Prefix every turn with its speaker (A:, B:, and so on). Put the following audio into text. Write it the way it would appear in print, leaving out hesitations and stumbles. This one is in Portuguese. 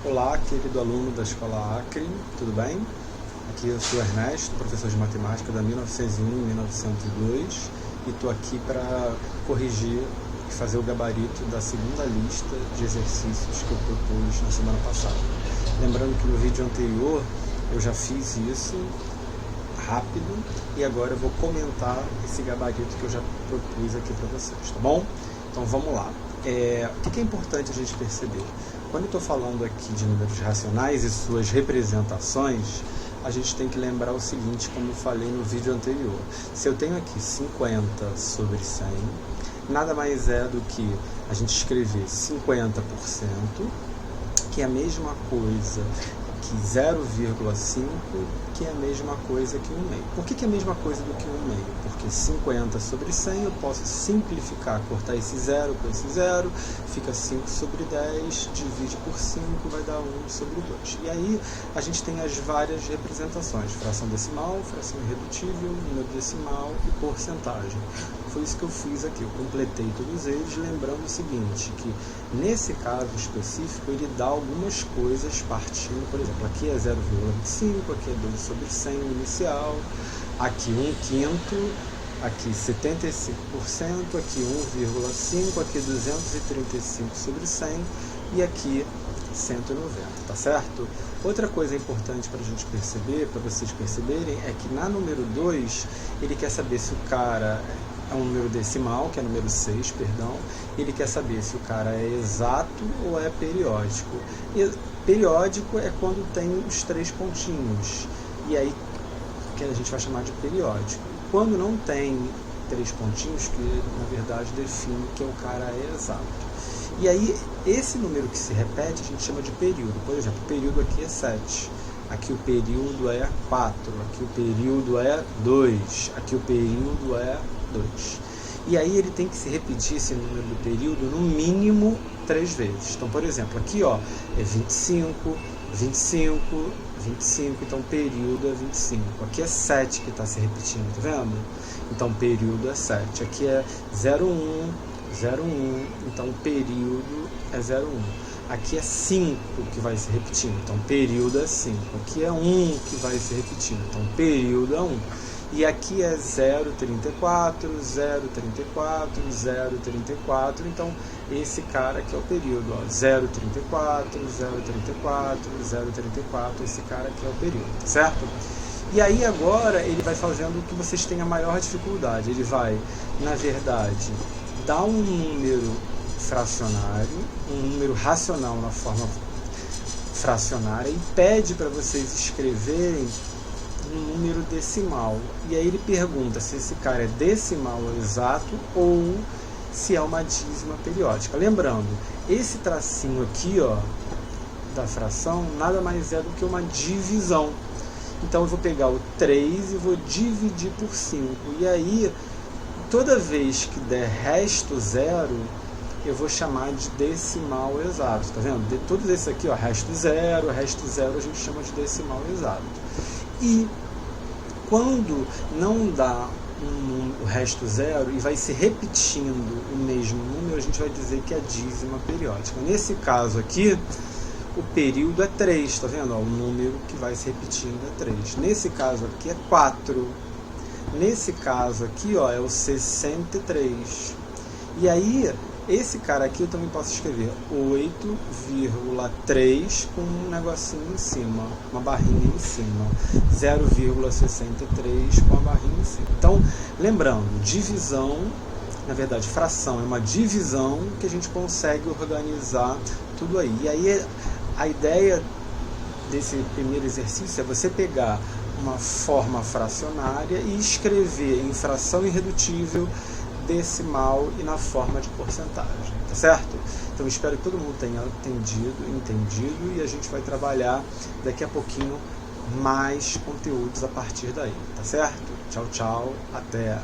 A: Olá, querido aluno da Escola Acre, tudo bem? Aqui eu sou Ernesto, professor de matemática da 1901-1902 e estou aqui para corrigir e fazer o gabarito da segunda lista de exercícios que eu propus na semana passada. Lembrando que no vídeo anterior eu já fiz isso rápido e agora eu vou comentar esse gabarito que eu já propus aqui para vocês, tá bom? Então vamos lá. O que é importante a gente perceber? Quando eu estou falando aqui de números racionais e suas representações, a gente tem que lembrar o seguinte, como eu falei no vídeo anterior. Se eu tenho aqui 50 sobre 100, nada mais é do que a gente escrever 50%, que é a mesma coisa que 0,5, que é a mesma coisa que 1/2. Por que é a mesma coisa do que 1/2? Porque 50 sobre 100 eu posso simplificar, cortar esse 0 com esse 0, fica 5 sobre 10, divide por 5, vai dar 1 sobre 2. E aí a gente tem as várias representações, fração decimal, fração irredutível, número decimal e porcentagem. Foi isso que eu fiz aqui, eu completei todos eles, lembrando o seguinte, que nesse caso específico ele dá algumas coisas partindo, por exemplo, aqui é 0,25, aqui é 2 sobre 100 inicial, aqui 1/5, aqui 75%, aqui 1,5, aqui 235 sobre 100 e aqui 190, tá certo? Outra coisa importante para a gente perceber, para vocês perceberem, é que na número 2, ele quer saber se o cara é um número decimal, que é número 6, perdão, ele quer saber se o cara é exato ou é periódico. E periódico é quando tem os 3 pontinhos, e aí que a gente vai chamar de periódico. Quando não tem 3 pontinhos, que na verdade define que o cara é exato. E aí, esse número que se repete, a gente chama de período. Por exemplo, o período aqui é 7. Aqui o período é 4. Aqui o período é 2. Aqui o período é 2. E aí ele tem que se repetir esse número do período no mínimo 3 vezes. Então, por exemplo, aqui ó, é 25, 25, 25, então período é 25. Aqui é 7 que está se repetindo, tá vendo? Então período é 7. Aqui é 01, 01, então período é 01. Aqui é 5 que vai se repetindo, então período é 5. Aqui é 1 que vai se repetindo, então período é 1. E aqui é 0,34, 0,34, 0,34, então esse cara aqui é o período, ó, 0,34, 0,34, 0,34, esse cara aqui é o período, certo? E aí agora ele vai fazendo o que vocês têm a maior dificuldade, ele vai, na verdade, dar um número fracionário, um número racional na forma fracionária e pede para vocês escreverem um número decimal. E aí ele pergunta se esse cara é decimal exato ou se é uma dízima periódica. Lembrando, esse tracinho aqui, ó, da fração, nada mais é do que uma divisão. Então eu vou pegar o 3 e vou dividir por 5. E aí, toda vez que der resto zero, eu vou chamar de decimal exato. Tá vendo? De todos esses aqui, ó, resto zero a gente chama de decimal exato. E quando não dá o resto zero e vai se repetindo o mesmo número, a gente vai dizer que é dízima periódica. Nesse caso aqui, o período é 3, tá vendo? Ó, o número que vai se repetindo é 3. Nesse caso aqui é 4. Nesse caso aqui, ó, é o 63. E aí, esse cara aqui eu também posso escrever 8,3 com um negocinho em cima, uma barrinha em cima, 0,63 com a barrinha em cima. Então, lembrando, divisão, na verdade, fração é uma divisão que a gente consegue organizar tudo aí. E aí, a ideia desse primeiro exercício é você pegar uma forma fracionária e escrever em fração irredutível, decimal e na forma de porcentagem, tá certo? Então espero que todo mundo tenha entendido e a gente vai trabalhar daqui a pouquinho mais conteúdos a partir daí, tá certo? Tchau, tchau, até!